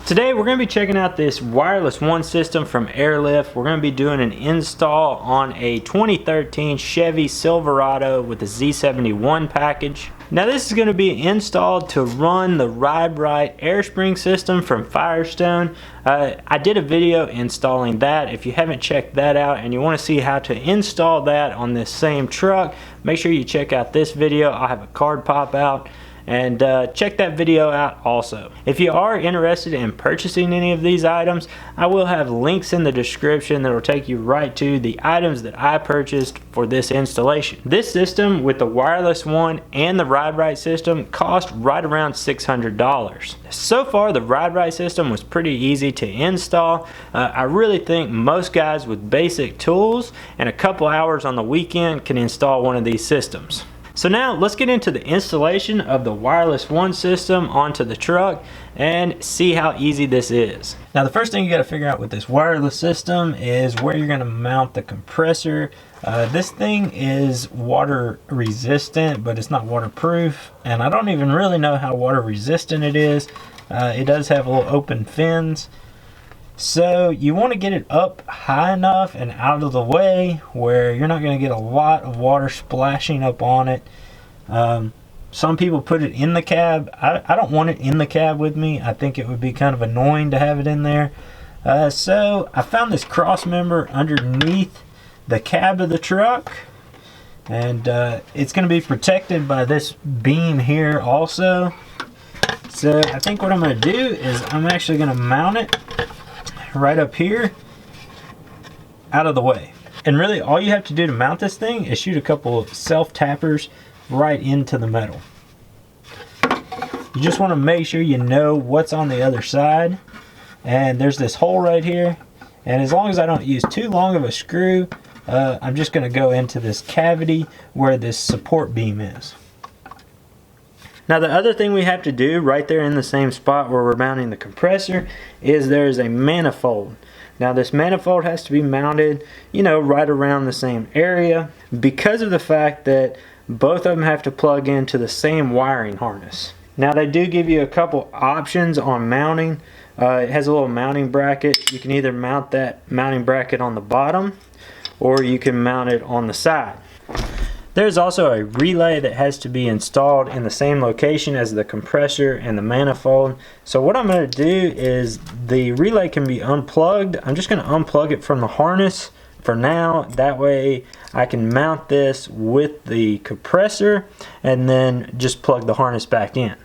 Today we're going to be checking out this WirelessONE system from Airlift. We're going to be doing an install on a 2013 Chevy Silverado with the Z71 package. Now this is going to be installed to run the Rite air spring system from Firestone. I did a video installing that. If you haven't checked that out and you want to see how to install that on this same truck, make sure you check out this video. I'll have a card pop out. And check that video out also. If you are interested in purchasing any of these items, I will have links in the description that will take you right to the items that I purchased for this installation. This system with the WirelessONE and the Rite system cost right around $600. So far the Rite system was pretty easy to install. I really think most guys with basic tools and a couple hours on the weekend can install one of these systems. So now let's get into the installation of the WirelessONE system onto the truck and see how easy this is. Now the first thing you got to figure out with this wireless system is where you're going to mount the compressor. This thing is water resistant, but it's not waterproof, and I don't even really know how water resistant it is. It does have little open fins. So you want to get it up high enough and out of the way where you're not going to get a lot of water splashing up on it. Some people put it in the cab. I don't want it in the cab with me. I think it would be kind of annoying to have it in there. So I found this cross member underneath the cab of the truck, and it's going to be protected by this beam here also. So I think what I'm going to do is I'm actually going to mount it right up here out of the way. And really all you have to do to mount this thing is shoot a couple of self tappers right into the metal. You just want to make sure you know what's on the other side, and there's this hole right here, and as long as I don't use too long of a screw, I'm just going to go into this cavity where this support beam is. Now the other thing we have to do right there in the same spot where we're mounting the compressor is there's a manifold. Now this manifold has to be mounted, you know, right around the same area because of the fact that both of them have to plug into the same wiring harness. Now they do give you a couple options on mounting. It has a little mounting bracket. You can either mount that mounting bracket on the bottom or you can mount it on the side. There's also a relay that has to be installed in the same location as the compressor and the manifold. So what I'm going to do is the relay can be unplugged. I'm just going to unplug it from the harness for now. That way I can mount this with the compressor and then just plug the harness back in.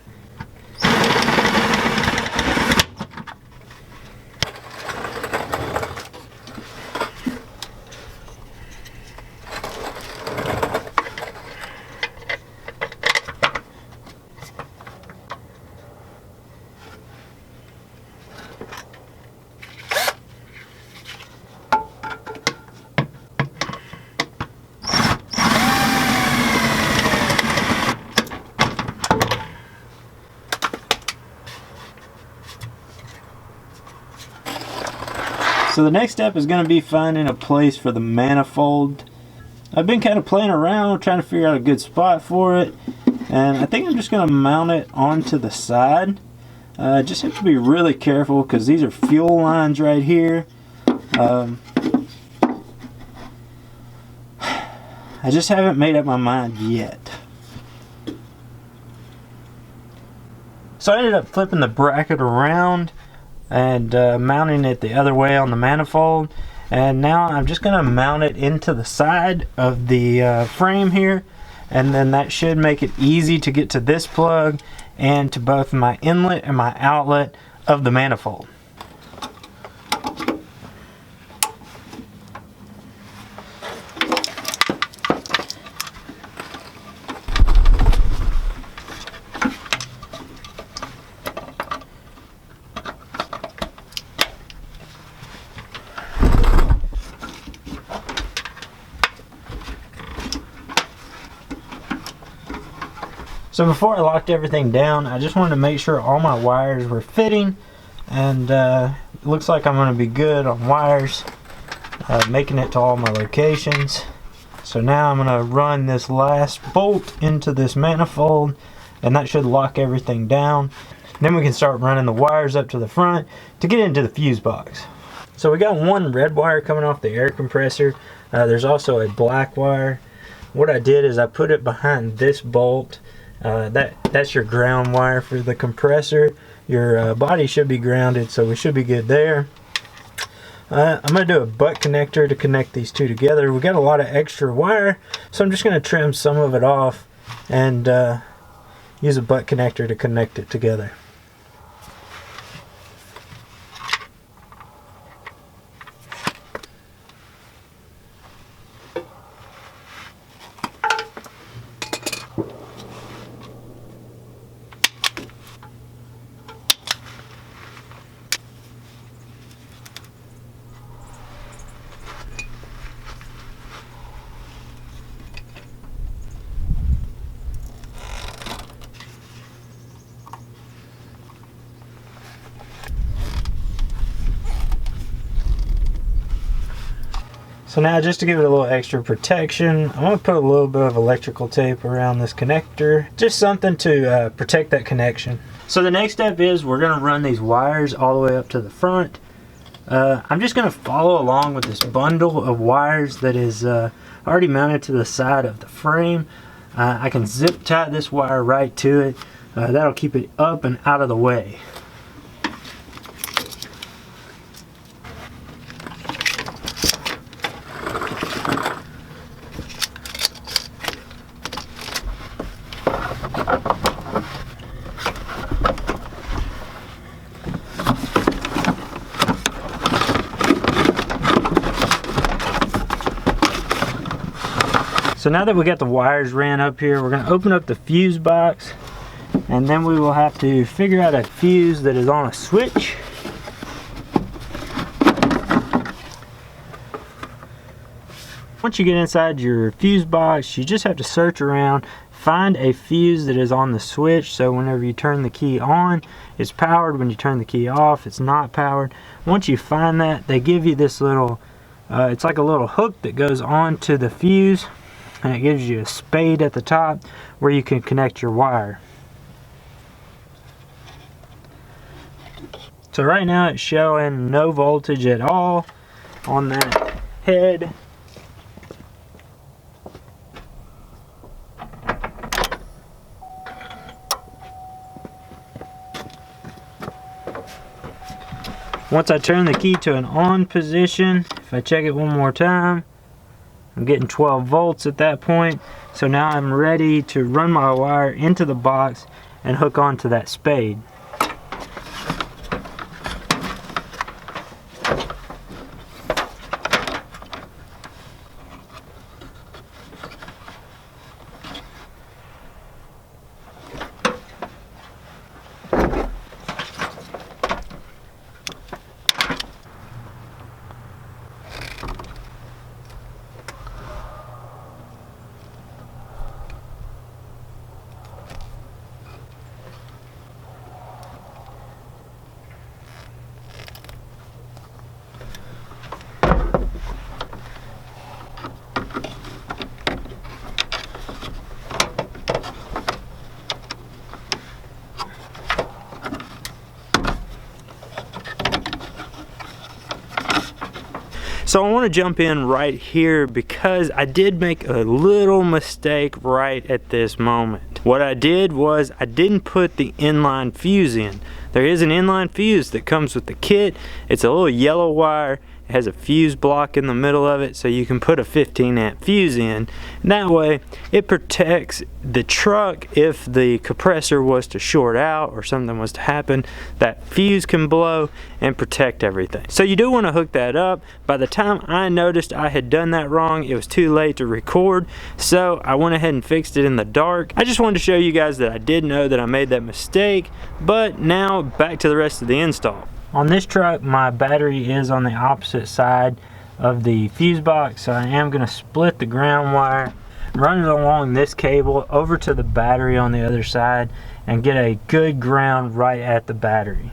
So the next step is going to be finding a place for the manifold. I've been kind of playing around trying to figure out a good spot for it, and I think I'm just going to mount it onto the side. Just have to be really careful because these are fuel lines right here. I just haven't made up my mind yet. So I ended up flipping the bracket around and mounting it the other way on the manifold, and now I'm just going to mount it into the side of the frame here, and then that should make it easy to get to this plug and to both my inlet and my outlet of the manifold. So before I locked everything down, I just wanted to make sure all my wires were fitting, and it looks like I'm going to be good on wires, making it to all my locations. So now I'm going to run this last bolt into this manifold, and that should lock everything down. Then we can start running the wires up to the front to get into the fuse box. So we got one red wire coming off the air compressor. There's also a black wire. What I did is I put it behind this bolt. That's your ground wire for the compressor. Your body should be grounded, so we should be good there. I'm going to do a butt connector to connect these two together. We got a lot of extra wire, so I'm just going to trim some of it off and use a butt connector to connect it together. So now, just to give it a little extra protection, I'm going to put a little bit of electrical tape around this connector. Just something to protect that connection. So the next step is we're going to run these wires all the way up to the front. I'm just going to follow along with this bundle of wires that is already mounted to the side of the frame. I can zip tie this wire right to it. That'll keep it up and out of the way. So now that we got the wires ran up here, we're going to open up the fuse box, and then we will have to figure out a fuse that is on a switch. Once you get inside your fuse box, you just have to search around, find a fuse that is on the switch, so whenever you turn the key on, it's powered. When you turn the key off, it's not powered. Once you find that, they give you this little, it's like a little hook that goes onto the fuse, and it gives you a spade at the top where you can connect your wire. So right now it's showing no voltage at all on that head. Once I turn the key to an on position, if I check it one more time, I'm getting 12 volts at that point. So now I'm ready to run my wire into the box and hook onto that spade. So I want to jump in right here because I did make a little mistake right at this moment. What I did was I didn't put the inline fuse in. There is an inline fuse that comes with the kit. It's a little yellow wire. It has a fuse block in the middle of it, so you can put a 15 amp fuse in. And that way it protects the truck if the compressor was to short out or something was to happen. That fuse can blow and protect everything. So you do want to hook that up. By the time I noticed I had done that wrong, it was too late to record, so I went ahead and fixed it in the dark. I just wanted to show you guys that I did know that I made that mistake, but now back to the rest of the install. On this truck, my battery is on the opposite side of the fuse box, so I am going to split the ground wire, run it along this cable over to the battery on the other side, and get a good ground right at the battery.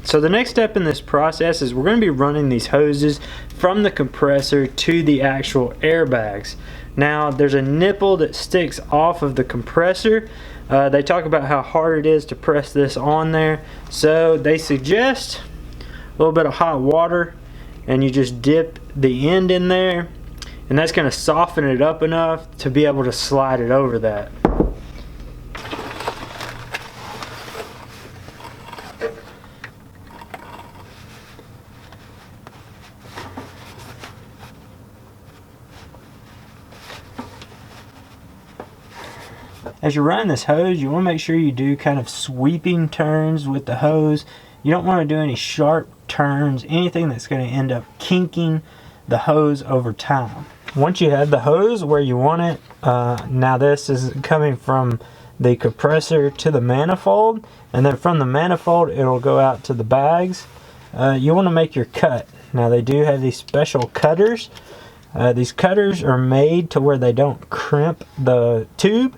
So the next step in this process is we're going to be running these hoses from the compressor to the actual airbags. Now there's a nipple that sticks off of the compressor. They talk about how hard it is to press this on there, so they suggest a little bit of hot water and you just dip the end in there, and that's going to soften it up enough to be able to slide it over that. As you're running this hose, you want to make sure you do kind of sweeping turns with the hose. You don't want to do any sharp turns, anything that's going to end up kinking the hose over time. Once you have the hose where you want it, now this is coming from the compressor to the manifold, and then from the manifold it'll go out to the bags. You want to make your cut. Now they do have these special cutters. These cutters are made to where they don't crimp the tube.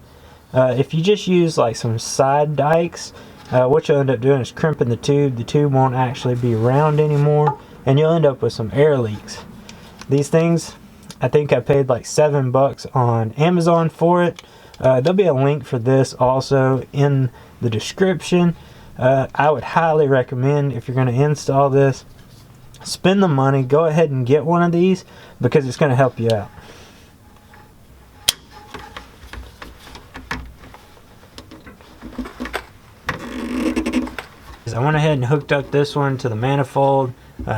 If you just use like some side dikes, what you'll end up doing is crimping the tube. The tube won't actually be round anymore, and you'll end up with some air leaks. These things, I think I paid like $7 on Amazon for it. There'll be a link for this also in the description. I would highly recommend, if you're going to install this, spend the money, go ahead and get one of these, because it's going to help you out. I went ahead and hooked up this one to the manifold.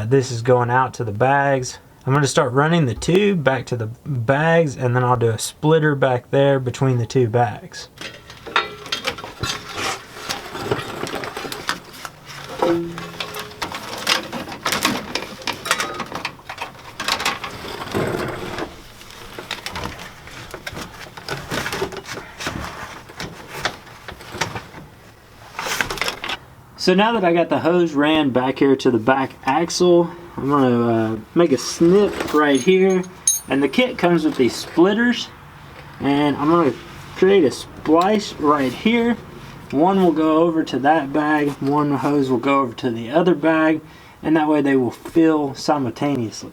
This is going out to the bags. I'm going to start running the tube back to the bags, and then I'll do a splitter back there between the two bags. So now that I got the hose ran back here to the back axle, I'm going to make a snip right here. And the kit comes with these splitters. And I'm going to create a splice right here. One will go over to that bag, one hose will go over to the other bag, and that way they will fill simultaneously.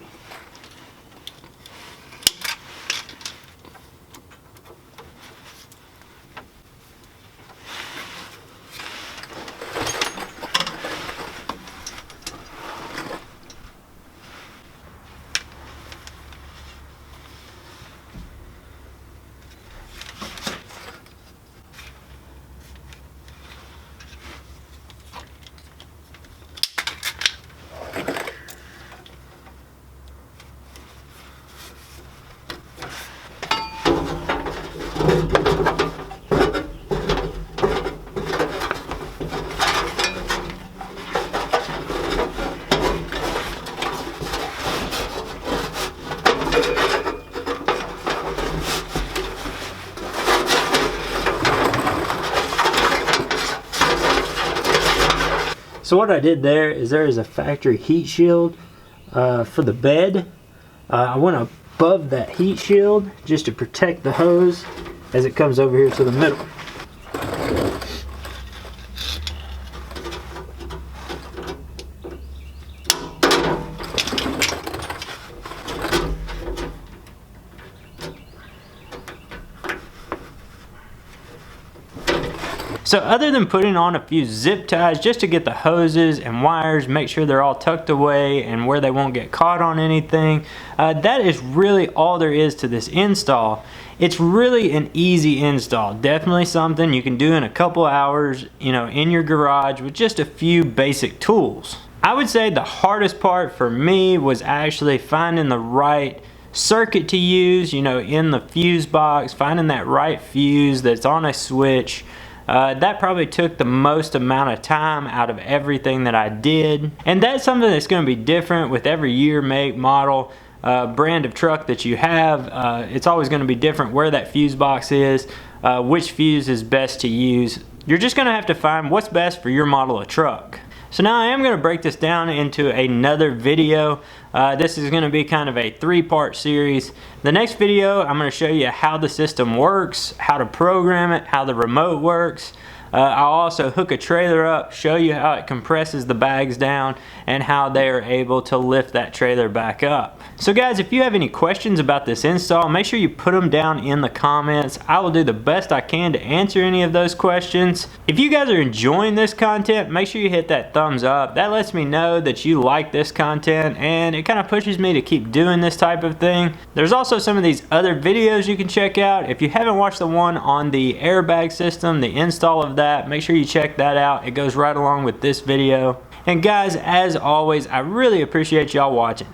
So what I did there is a factory heat shield for the bed. I went above that heat shield just to protect the hose as it comes over here to the middle. So other than putting on a few zip ties just to get the hoses and wires, make sure they're all tucked away and where they won't get caught on anything, that is really all there is to this install. It's really an easy install. Definitely something you can do in a couple hours, you know, in your garage with just a few basic tools. I would say the hardest part for me was actually finding the right circuit to use, you know, in the fuse box, finding that right fuse that's on a switch. That probably took the most amount of time out of everything that I did. And that's something that's going to be different with every year, make, model, brand of truck that you have. It's always going to be different where that fuse box is, which fuse is best to use. You're just going to have to find what's best for your model of truck. So now I am going to break this down into another video. This is going to be kind of a three-part series. The next video I'm going to show you how the system works, how to program it, how the remote works. I'll also hook a trailer up, show you how it compresses the bags down and how they are able to lift that trailer back up. So guys, if you have any questions about this install, make sure you put them down in the comments. I will do the best I can to answer any of those questions. If you guys are enjoying this content, make sure you hit that thumbs up. That lets me know that you like this content, and it kind of pushes me to keep doing this type of thing. There's also some of these other videos you can check out. If you haven't watched the one on the airbag system, the install of that, make sure you check that out. It goes right along with this video. And guys, as always, I really appreciate y'all watching.